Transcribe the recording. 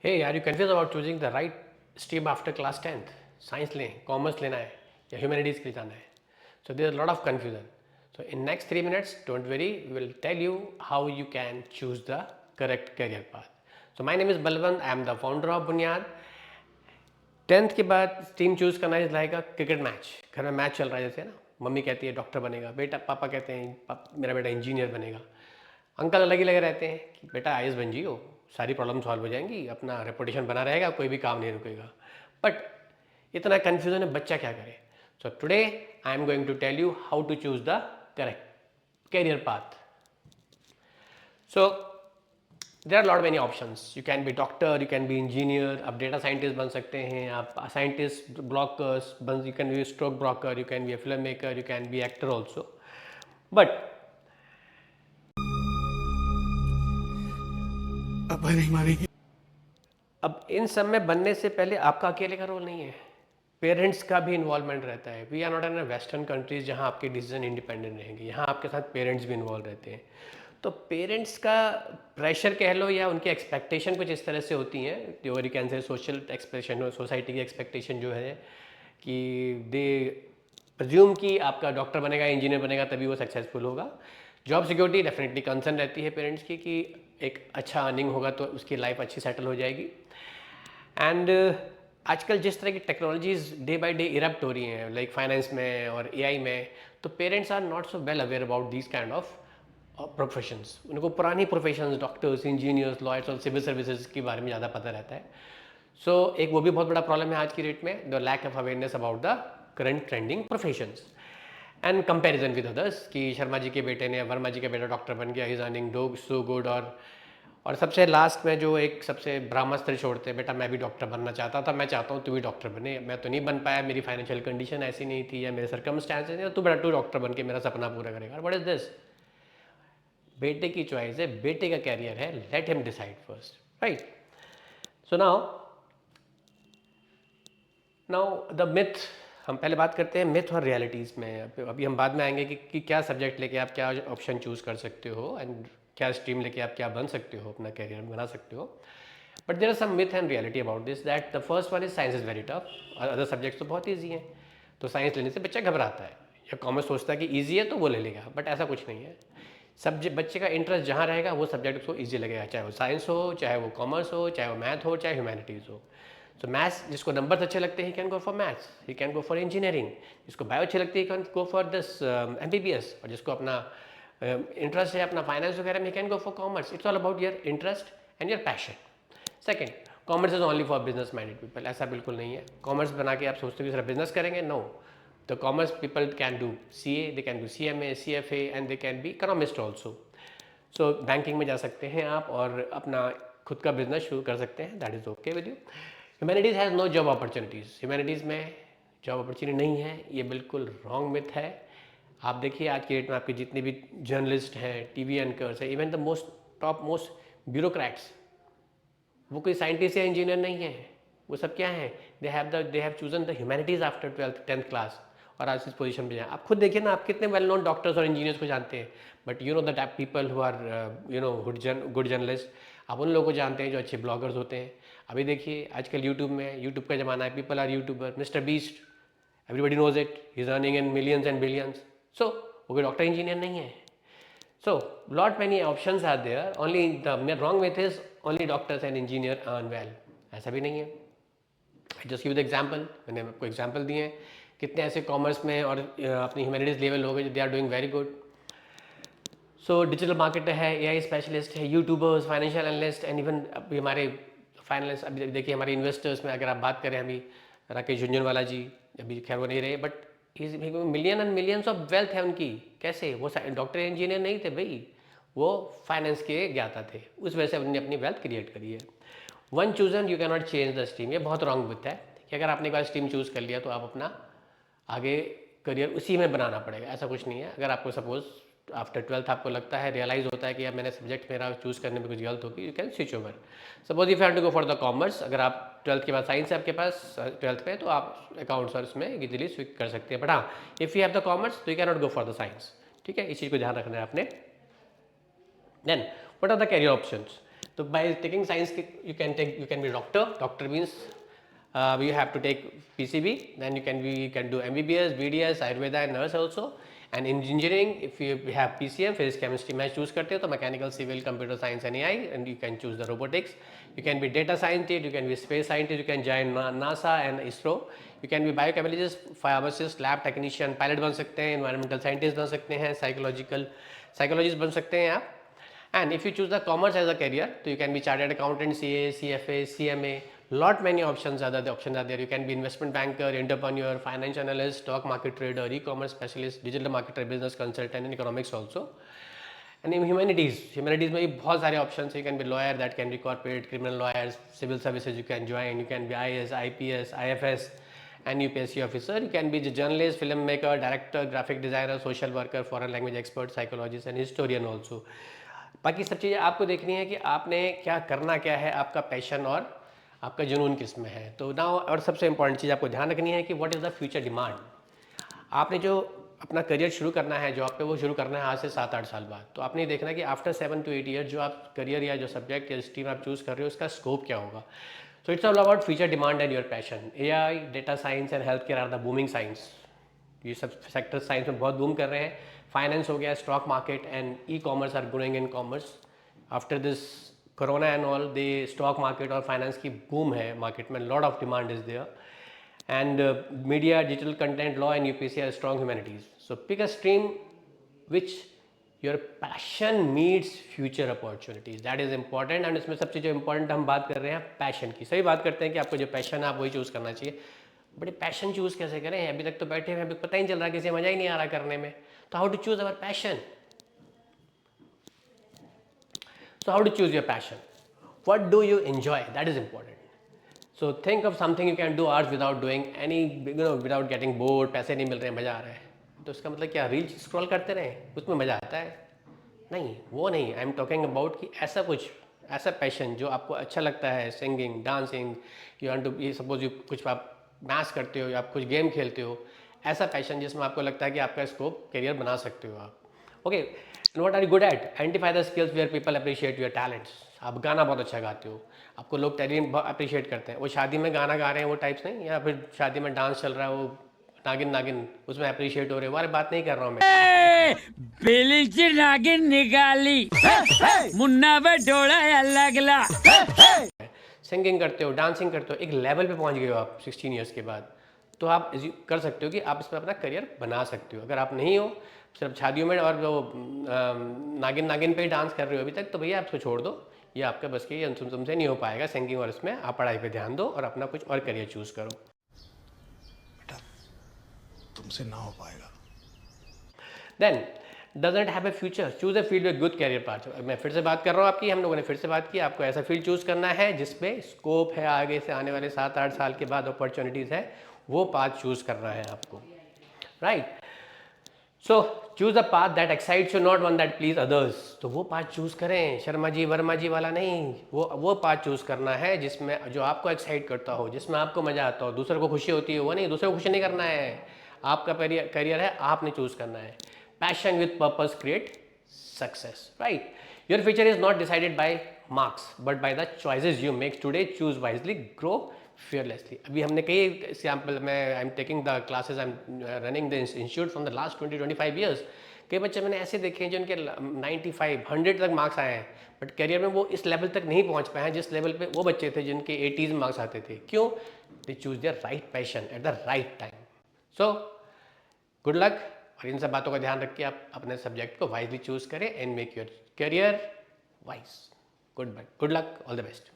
Hey, are you confused about choosing the right stream after class 10th? Science लें, commerce लेना है या humanities के लिए जाना है? So there's a lot of confusion. So in next 3 minutes, don't worry, we will tell you how you can choose the correct career path. So my name is Balwant, I am the founder of Bunyad. 10th के बाद stream choose करना is like a cricket match. घर में match चल रहा है जैसे ना, मम्मी कहती है डॉक्टर बनेगा बेटा, पापा कहते हैं मेरा बेटा इंजीनियर बनेगा, अंकल अलग ही लगे रहते हैं कि बेटा आईएएस बन जियो, सारी प्रॉब्लम सॉल्व हो जाएंगी, अपना रेपुटेशन बना रहेगा, कोई भी काम नहीं रुकेगा. बट इतना कन्फ्यूजन है, बच्चा क्या करे? So today I am going to tell you how to choose the correct career path. So there are lot many options. You can be doctor, you can be engineer, आप data scientist बन सकते हैं, आप scientist blockers बन, you can be stock broker, you can be a film maker, you can be actor also. But अब नहीं मारेगी. अब इन सब में बनने से पहले आपका अकेले का रोल नहीं है, पेरेंट्स का भी इन्वॉल्वमेंट रहता है. We are not in western countries जहाँ आपके डिसीजन इंडिपेंडेंट रहेंगे, यहाँ आपके साथ पेरेंट्स भी इन्वॉल्व रहते हैं. तो पेरेंट्स का प्रेशर कह लो या उनकी एक्सपेक्टेशन कुछ इस तरह से होती हैं, और you can say social expectation, society की एक्सपेक्टेशन जो है कि दे प्रज्यूम कि आपका डॉक्टर बनेगा, इंजीनियर बनेगा तभी वो सक्सेसफुल होगा. जॉब सिक्योरिटी डेफिनेटली कंसर्न रहती है पेरेंट्स की कि एक अच्छा अर्निंग होगा तो उसकी लाइफ अच्छी सेटल हो जाएगी. एंड आजकल जिस तरह की technologies day by day erupt हो रही हैं, लाइक फाइनेंस में और एआई में, तो parents are not so well aware about this kind of professions. उनको पुरानी प्रोफेशंस, डॉक्टर्स, इंजीनियर्स, लॉयर्स और सिविल सर्विसेज के बारे में ज़्यादा पता रहता है. सो एक वो भी बहुत बड़ा प्रॉब्लम है आज की डेट में, the lack of awareness about the current trending professions and comparison with others कि शर्मा जी के बेटे ने, वर्मा जी का बेटा डॉक्टर बन गया, he is earning though so good. और सबसे लास्ट में जो एक सबसे ब्रह्मास्त्र छोड़ते हैं, बेटा मैं भी डॉक्टर बनना चाहता था, मैं चाहता हूँ तू भी डॉक्टर बने, मैं तो नहीं बन पाया, मेरी फाइनेंशियल कंडीशन ऐसी नहीं थी या मेरे सर्कमस्टांसेस नहीं, तू बेटा तू डॉक्टर बन के मेरा सपना पूरा करेगा. What is this? बेटे की चॉइस है, बेटे का कैरियर है, let him decide first, right? So now the myth, हम पहले बात करते हैं मिथ और रियलिटीज़ में. अभी हम बाद में आएंगे कि क्या सब्जेक्ट लेके आप क्या ऑप्शन चूज़ कर सकते हो एंड क्या स्ट्रीम लेके आप क्या बन सकते हो, अपना कैरियर बना सकते हो. But there are some myth and reality about this, that the first one is science is very tough, और अदर सब्जेक्ट्स तो बहुत ईजी हैं. तो साइंस लेने से बच्चा घबराता है, या कॉमर्स सोचता है कि ईजी है तो वो ले लेगा, बट ऐसा कुछ नहीं है. सब्जेक्ट बच्चे का इंटरेस्ट जहाँ रहेगा वो सब्जेक्ट उसको ईजी लगेगा, चाहे वो साइंस हो, चाहे वो कॉमर्स हो, चाहे वो मैथ हो, चाहे ह्यूमैनिटीज़ हो. सो मैथ्स जिसको नंबर्स अच्छे लगते हैं, he can go for maths, he can go for engineering. जिसको बायो अच्छी लगती है, he can go for this MBBS. और जिसको अपना इंटरेस्ट है अपना फाइनेंस वगैरह में, he can go for commerce. It's all about your interest and your passion. Second, commerce is only for business minded people. ऐसा बिल्कुल नहीं है. कॉमर्स बना के आप सोचते हो कि सिर्फ बिजनेस करेंगे, no. The commerce people can do CA, they can do CMA, CFA and they can be economist also. So banking में जा सकते हैं आप और अपना खुद का बिजनेस शुरू कर सकते हैं, that is okay with you. Humanities has no job opportunities. Humanities में जॉब अपॉर्चुनिटी नहीं है, ये बिल्कुल रॉन्ग मिथ है. आप देखिए आज की डेट में आपके जितने भी जर्नलिस्ट हैं, टीवी एंकर्स हैं, even the most top most bureaucrats, वो कोई साइंटिस्ट या इंजीनियर नहीं है. वो सब क्या है? They have chosen the humanities after 10th class, और आज इस पोजीशन पे जाए. आप खुद देखिए ना, आप कितने वेल नोन डॉक्टर्स और इंजीनियर्स को जानते हैं, but you know the type people who are good journalist, आप उन लोगों को जानते हैं जो अच्छे ब्लॉगर्स होते हैं. अभी देखिए आजकल यूट्यूब का ज़माना है, people are YouTuber. Mister Beast, everybody knows it, he is earning in millions and billions. So वो कोई डॉक्टर इंजीनियर नहीं है. So, lot many options are there. Only the wrong myth is only doctors and engineer earn well. ऐसा भी नहीं है. I just give the example. मैंने आपको एग्जाम्पल दिए हैं. कितने ऐसे कॉमर्स में और अपनी ह्यूमैनिटीज़ लेवल लोग हैं जो they are doing very good. So digital marketer है, एआई स्पेशलिस्ट है, youtubers, financial analyst, and even अभी हमारे फाइनलिस्ट, अभी देखिए हमारे इन्वेस्टर्स में अगर आप बात करें, अभी राकेश झुंझुनवाला जी, अभी खैर वो नहीं रहे, but million and millions of wealth है उनकी. कैसे? वो डॉक्टर इंजीनियर नहीं थे भाई, वो फाइनेंस के ज्ञाता थे, उस वजह से उन्होंने अपनी वेल्थ क्रिएट करी है. One chosen you can not change the stream. ये बहुत रॉन्ग मिथ है कि अगर आपने एक बार स्ट्रीम चूज़ कर लिया तो आप अपना आगे करियर उसी में बनाना पड़ेगा. ऐसा कुछ नहीं है. अगर आपको सपोज आफ्टर 12th आपको लगता है, रियलाइज़ होता है कि यार मैंने सब्जेक्ट मेरा चूज़ करने में कुछ गलत होगी, you can switch over. Suppose if you have to go for the commerce, अगर आप 12th के बाद साइंस है आपके पास 12th पे, तो आप अकाउंट्स और उसमें इजीली स्विच कर सकते हैं. बट हाँ, if you have the commerce तो you can not go for the science. ठीक है, इस चीज़ को ध्यान रखना है आपने. Then what are the career options? तो by taking science you can be doctor means you have to take PCB, then you can do MBBS, BDS, Ayurveda and nurse also. And in engineering, if you have PCM, physics, chemistry match choose करते हो तो mechanical, civil, computer science and AI, and you can choose the robotics. You can be data scientist, you can be space scientist, you can join NASA and ISRO. You can be biochemist, pharmacist, lab technician, pilot बन सकते हैं, environmental scientist बन सकते हैं, psychologist बन सकते हैं आप. And if you choose the commerce as a career, so you can be chartered accountant, CA, CFA, CMA. Lot many options are there. The options are there. You can be investment banker, entrepreneur, finance analyst, stock market trader, e-commerce specialist, digital marketer, business consultant, and economics also. And in humanities में भी बहुत सारे options. You can be lawyer, that can be corporate, criminal lawyers, civil services. You can join. You can be IAS, IPS, IFS, and UPSC officer. You can be the journalist, filmmaker, director, graphic designer, social worker, foreign language expert, psychologist, and historian also. बाकी सब चीज़ें आपको देखनी है कि आपने क्या करना क्या है, आपका पैशन और आपका जुनून किस में है. तो नाउ और सबसे इंपॉर्टेंट चीज़ आपको ध्यान रखनी है कि what is the future demand. आपने जो अपना करियर शुरू करना है जॉब पे, वो शुरू करना है आज से 7-8 साल बाद. तो आपने देखना है कि आफ्टर 7 to 8 ईयर जो आप करियर या जो सब्जेक्ट या स्ट्रीम आप चूज़ कर रहे हो उसका स्कोप क्या होगा. So it's all about future demand and your passion. AI, data science and health care are the booming science. ये सब सेक्टर साइंस में बहुत बूम कर रहे हैं. फाइनेंस हो गया, stock market and e-commerce are growing in commerce. After this corona and all, they stock market और फाइनेंस की बूम है मार्केट में. Lot of demand is there. And media, digital content, law and UPSC are strong humanities. So pick a stream which your passion meets future opportunities. That is important. And इसमें सबसे जो important हम बात कर रहे हैं passion की. सही बात करते हैं कि आपको जो पैशन है आप वही चूज़ करना चाहिए. बट पैशन चूज़ कैसे करें? अभी तक तो बैठे हैं, अभी पता ही नहीं चल रहा, किसी मज़ा ही नहीं आ रहा करने में. तो how to choose our passion? So how to choose your passion? What do you enjoy? That is important. So think of something you can do hours without doing any, without getting bored. पैसे नहीं मिल रहे हैं, मज़ा आ रहा है. तो इसका मतलब क्या, रील स्क्रॉल करते रहें, उसमें मज़ा आता है? नहीं, वो नहीं. आई एम टॉकिंग अबाउट कि ऐसा कुछ, ऐसा पैशन जो आपको अच्छा लगता है, singing, dancing, you want to, suppose you कुछ आप मैथ्स करते हो या आप कुछ गेम खेलते हो, ऐसा पैशन जिसमें आपको लगता है कि आपका स्कोप करियर बना सकते हो आप. Okay. And what are you good at? Identify the skills where people appreciate your talents. आप गाना बहुत अच्छा गाते हो, आपको लोग टैलेंट अप्रिशिएट करते हैं. वो शादी में गाना गा रहे हैं वो टाइप्स नहीं, या फिर शादी में डांस चल रहा है वो नागिन नागिन उसमें अप्रिशिएट हो रहे हो. अरे बात नहीं कर रहा हूँ मैं. बेलीची नागिन निकाली मुन्ना पे डोला लगला. सिंगिंग करते हो, डांसिंग करते हो, एक लेवल पे पहुंच गए हो आप 16 ईयर्स के बाद, तो आप कर सकते हो कि आप इसमें अपना करियर बना सकते हो. अगर आप नहीं हो, सिर्फ शादियों में और वो नागिन नागिन पे ही डांस कर रहे हो अभी तक, तो भैया आपको छोड़ दो. ये आपका बस की तुमसे नहीं हो पाएगा सिंगिंग, और इसमें आप पढ़ाई पे ध्यान दो और अपना कुछ और करियर चूज करो. बेटा तुमसे ना हो पाएगा. Then doesn't have a future, choose a field with good career path. मैं फिर से बात कर रहा हूँ आपकी, हम लोगों ने फिर से बात की, आपको ऐसा फील्ड चूज़ करना है जिसमें स्कोप है, आगे से आने वाले 7-8 साल के बाद अपॉर्चुनिटीज़ है, वो पाथ चूज़ करना है आपको. Right. So choose a path that excites you, not one that please others. तो वो पाथ चूज़ करें, शर्मा जी वर्मा जी वाला नहीं. वो पाथ चूज़ करना है जिसमें जो आपको एक्साइट करता हो, जिसमें आपको मज़ा आता हो, दूसरे को खुशी होती है, वो नहीं. दूसरे को खुशी नहीं करना है. आपका करियर है, आपने चूज़ करना है. Passion with purpose create success, right? Your future is not decided by marks, but by the choices you make today. Choose wisely, grow fearlessly. अभी हमने कई एग्जाम्पल में, I am taking the classes, I am running the institute from the last 20-25 years. कई बच्चे मैंने ऐसे देखे हैं जिनके 95-100 तक मार्क्स आए हैं, बट करियर में वो इस लेवल तक नहीं पहुंच पाए हैं जिस लेवल पे वो बच्चे थे जिनके 80s मार्क्स आते थे. क्यों? They choose there right passion at the right time. So good luck. और इन सब बातों का ध्यान रख के आप अपने सब्जेक्ट को वाइजली चूज करें and make your career wise. Good luck, all the best.